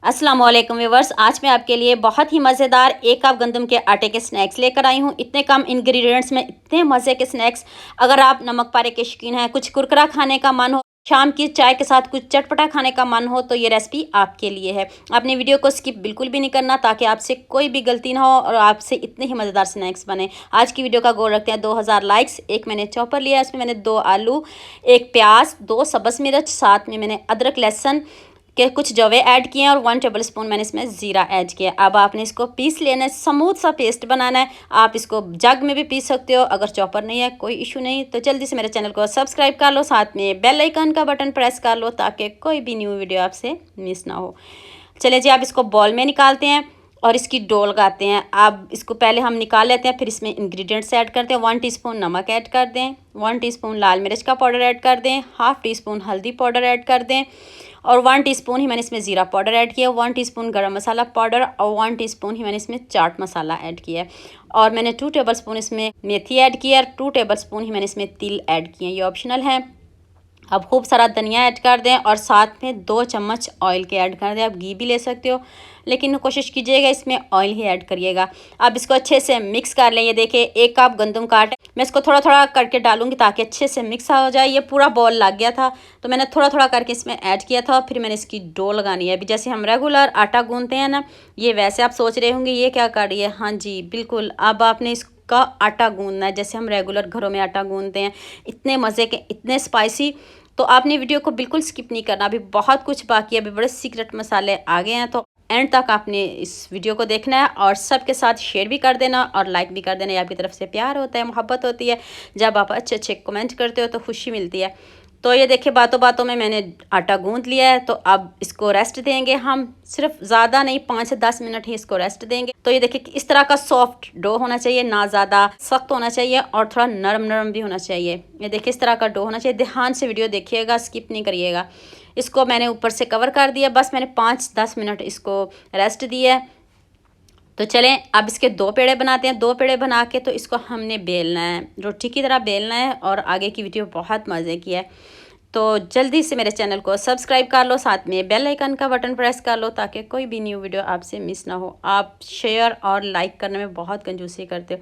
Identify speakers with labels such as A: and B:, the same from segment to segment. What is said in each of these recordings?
A: अस्सलाम वालेकुम व्यूवर्स, आज मैं आपके लिए बहुत ही मज़ेदार एक कप गंदम के आटे के स्नैक्स लेकर आई हूँ। इतने कम इंग्रेडिएंट्स में इतने मज़े के स्नैक्स। अगर आप नमक पारे के शौकीन हैं, कुछ कुरकुरा खाने का मन हो, शाम की चाय के साथ कुछ चटपटा खाने का मन हो, तो ये रेसिपी आपके लिए है। आपने वीडियो को स्किप बिल्कुल भी नहीं करना ताकि आपसे कोई भी गलती ना हो और आपसे इतने ही मज़ेदार स्नैक्स बने। आज की वीडियो का गोल रखते हैं 2000 लाइक्स। एक मैंने चॉपर लिया, इसमें मैंने 2 आलू, 1 प्याज, 2 सब्ज़ मिर्च, साथ में मैंने अदरक लहसुन के कुछ जवे ऐड किए हैं और 1 टेबल स्पून मैंने इसमें ज़ीरा ऐड किया। अब आपने इसको पीस लेना है, स्मूथ सा पेस्ट बनाना है। आप इसको जग में भी पीस सकते हो, अगर चॉपर नहीं है कोई इशू नहीं। तो जल्दी से मेरे चैनल को सब्सक्राइब कर लो, साथ में बेल आइकन का बटन प्रेस कर लो ताकि कोई भी न्यू वीडियो आपसे मिस ना हो। चलिए जी, आप इसको बॉल में निकालते हैं और इसकी डो लगाते हैं। अब इसको पहले हम निकाल लेते हैं, फिर इसमें इंग्रेडिएंट्स ऐड करते हैं। 1 टीस्पून नमक ऐड कर दें, 1 टीस्पून लाल मिर्च का पाउडर ऐड कर दें, हाफ़ टी स्पून हल्दी पाउडर ऐड कर दें और 1 टीस्पून ही मैंने इसमें ज़ीरा पाउडर ऐड किया, 1 टीस्पून गरम मसाला पाउडर और 1 टीस्पून ही मैंने इसमें चाट मसाला ऐड किया है। और मैंने 2 टेबल स्पून इसमें मेथी ऐड किया और 2 टेबल स्पून ही मैंने इसमें तिल ऐड किए, ये ऑप्शनल है। अब खूब सारा धनिया ऐड कर दें और साथ में 2 चम्मच ऑयल के ऐड कर दें। आप घी भी ले सकते हो, लेकिन कोशिश कीजिएगा इसमें ऑयल ही ऐड करिएगा। अब इसको अच्छे से मिक्स कर लें। ये देखिए 1 कप गंदम का आटा मैं इसको थोड़ा थोड़ा करके डालूंगी ताकि अच्छे से मिक्स हो जाए। ये पूरा बॉल लग गया था तो मैंने थोड़ा थोड़ा करके इसमें ऐड किया था। फिर मैंने इसकी डो लगानी है। अभी जैसे हम रेगुलर आटा गूंथते हैं ना, ये वैसे आप सोच रहे होंगे ये क्या कर रही है। हाँ जी बिल्कुल, अब आपने इसका आटा गूंदना है जैसे हम रेगुलर घरों में आटा गूंथते हैं। इतने मज़े के, इतने स्पाइसी। तो आपने वीडियो को बिल्कुल स्किप नहीं करना, अभी बहुत कुछ बाकी है, अभी बड़े सीक्रेट मसाले आ गए हैं। तो एंड तक आपने इस वीडियो को देखना है और सबके साथ शेयर भी कर देना और लाइक भी कर देना। ये आपकी तरफ से प्यार होता है, मोहब्बत होती है। जब आप अच्छे अच्छे कमेंट करते हो तो खुशी मिलती है। तो ये देखिए बातों बातों में मैंने आटा गूंथ लिया है। तो अब इसको रेस्ट देंगे हम, सिर्फ ज़्यादा नहीं 5 से 10 मिनट ही इसको रेस्ट देंगे। तो ये देखिए कि इस तरह का सॉफ्ट डो होना चाहिए, ना ज़्यादा सख्त होना चाहिए और थोड़ा नरम नरम भी होना चाहिए। ये देखिए इस तरह का डो होना चाहिए। ध्यान से वीडियो देखिएगा, स्किप नहीं करिएगा। इसको मैंने ऊपर से कवर कर दिया, बस मैंने 5-10 मिनट इसको रेस्ट दिया है। तो चलें अब इसके 2 पेड़े बनाते हैं। 2 पेड़े बना के तो इसको हमने बेलना है, रोटी की तरह बेलना है। और आगे की वीडियो बहुत मज़े की है। तो जल्दी से मेरे चैनल को सब्सक्राइब कर लो, साथ में बेल आइकन का बटन प्रेस कर लो ताकि कोई भी न्यू वीडियो आपसे मिस ना हो। आप शेयर और लाइक करने में बहुत कंजूसी करते हो।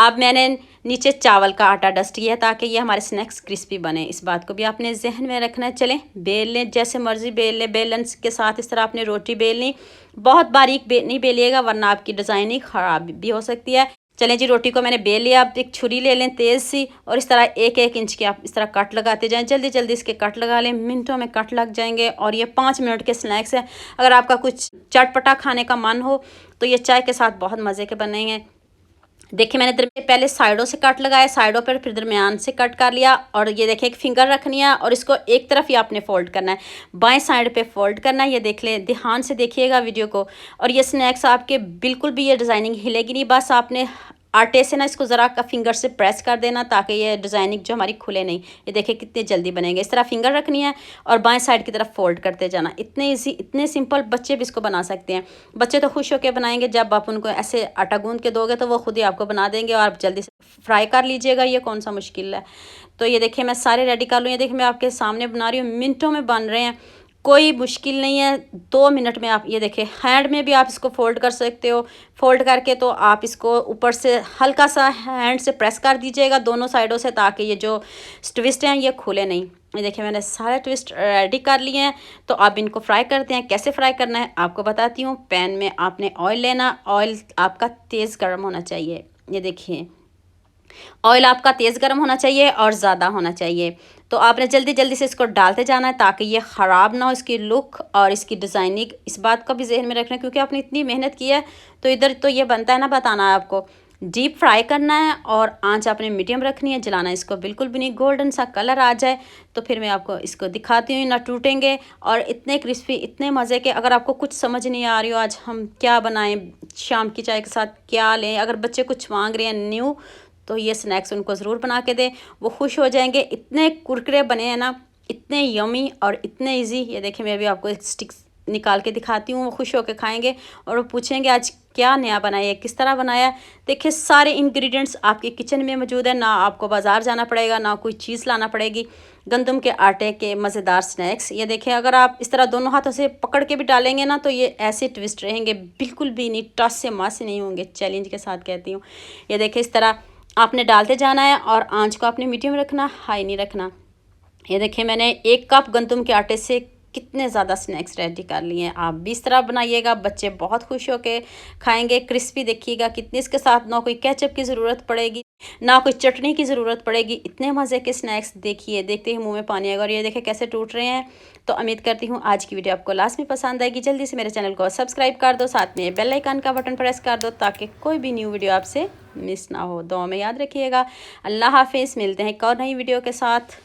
A: अब मैंने नीचे चावल का आटा डस्ट किया है ताकि ये हमारे स्नैक्स क्रिस्पी बने। इस बात को भी आपने जहन में रखना है। चलें बेल लें, जैसे मर्ज़ी बेल लें। बेलन के साथ इस तरह आपने रोटी बेलनी, बहुत बारीक नहीं बेलिएगा वरना आपकी डिज़ाइनिंग ख़राब भी हो सकती है। चलें जी, रोटी को मैंने बेल लिया। आप एक छुरी ले लें तेज़ सी और इस तरह 1-1 इंच के आप इस तरह कट लगाते जाएं। जल्दी जल्दी इसके कट लगा लें, मिनटों में कट लग जाएंगे। और ये 5 मिनट के स्नैक्स हैं। अगर आपका कुछ चटपटा खाने का मन हो तो ये चाय के साथ बहुत मज़े के बनेंगे। देखिए मैंने पहले साइडों से कट लगाया, साइडों पर फिर दरमियान से कट कर लिया। और ये देखिए एक फिंगर रखनी है और इसको एक तरफ ही आपने फोल्ड करना है, बाएं साइड पे फोल्ड करना है। ये देख लें, ध्यान से देखिएगा वीडियो को। और ये स्नैक्स आपके बिल्कुल भी ये डिज़ाइनिंग हिलेगी नहीं, बस आपने आटे से ना इसको ज़रा का फिंगर से प्रेस कर देना ताकि ये डिज़ाइनिंग जो हमारी खुले नहीं। ये देखिए कितने जल्दी बनेंगे। इस तरह फिंगर रखनी है और बाएं साइड की तरफ फोल्ड करते जाना। इतने इजी, इतने सिंपल, बच्चे भी इसको बना सकते हैं। बच्चे तो खुश होकर बनाएंगे, जब आप उनको ऐसे आटा गूंद के दोगे तो वो खुद ही आपको बना देंगे। और आप जल्दी से फ्राई कर लीजिएगा, ये कौन सा मुश्किल है। तो ये देखिए मैं सारे रेडी कर लूँ। ये देखिए मैं आपके सामने बना रही हूँ, मिनटों में बन रहे हैं, कोई मुश्किल नहीं है। 2 मिनट में आप ये देखिए, हैंड में भी आप इसको फोल्ड कर सकते हो। फोल्ड करके तो आप इसको ऊपर से हल्का सा हैंड से प्रेस कर दीजिएगा दोनों साइडों से ताकि ये जो ट्विस्ट हैं ये खुले नहीं। ये देखिए मैंने सारे ट्विस्ट रेडी कर लिए हैं। तो आप इनको फ्राई करते हैं। कैसे फ्राई करना है आपको बताती हूँ। पैन में आपने ऑयल लेना, ऑयल आपका तेज़ गर्म होना चाहिए। ये देखिए ऑयल आपका तेज़ गर्म होना चाहिए और ज़्यादा होना चाहिए। तो आपने जल्दी जल्दी से इसको डालते जाना है ताकि ये ख़राब ना हो, इसकी लुक और इसकी डिज़ाइनिंग। इस बात का भी जहन में रखना है क्योंकि आपने इतनी मेहनत की है। तो इधर तो ये बनता है ना, बताना है आपको। डीप फ्राई करना है और आंच आपने मीडियम रखनी है, जलाना इसको बिल्कुल भी नहीं। गोल्डन सा कलर आ जाए तो फिर मैं आपको इसको दिखाती हूँ, ना टूटेंगे और इतने क्रिस्पी, इतने मज़े के। अगर आपको कुछ समझ नहीं आ रही हो आज हम क्या बनाएं, शाम की चाय के साथ क्या लें, अगर बच्चे कुछ मांग रहे हैं न्यू, तो ये स्नैक्स उनको ज़रूर बना के दें, वो खुश हो जाएंगे। इतने कुरकुरे बने हैं ना, इतने यमी और इतने इजी। ये देखिए मैं अभी आपको एक स्टिक निकाल के दिखाती हूँ, वो खुश होकर खाएंगे और वो पूछेंगे आज क्या नया बनाया है, किस तरह बनाया। देखिए सारे इंग्रेडिएंट्स आपके किचन में मौजूद है, ना आपको बाज़ार जाना पड़ेगा, ना कोई चीज़ लाना पड़ेगी। गंदम के आटे के मज़ेदार स्नैक्स, ये देखें अगर आप इस तरह दोनों हाथों से पकड़ के भी डालेंगे ना तो ये ऐसे ट्विस्ट रहेंगे, बिल्कुल भी नहीं टस से मास से नहीं होंगे। चैलेंज के साथ कहती हूँ। ये देखें इस तरह आपने डालते जाना है और आंच को आपने मीडियम रखना, हाई नहीं रखना। ये देखिए मैंने 1 कप गंदम के आटे से कितने ज़्यादा स्नैक्स रेडी कर लिए हैं। आप भी इस तरह बनाइएगा, बच्चे बहुत खुश होकर खाएंगे। क्रिस्पी देखिएगा कितनी, इसके साथ ना कोई केचप की ज़रूरत पड़ेगी, ना कोई चटनी की ज़रूरत पड़ेगी। इतने मज़े के स्नैक्स देखिए, देखते ही मुंह में पानी आएगा। और ये देखें कैसे टूट रहे हैं। तो उम्मीद करती हूँ आज की वीडियो आपको लास्ट में पसंद आएगी। जल्दी से मेरे चैनल को सब्सक्राइब कर दो, साथ में बेल आइकन का बटन प्रेस कर दो ताकि कोई भी न्यू वीडियो आपसे मिस ना हो। दुआ में याद रखिएगा। अल्लाह हाफिज़, मिलते हैं एक और नई वीडियो के साथ।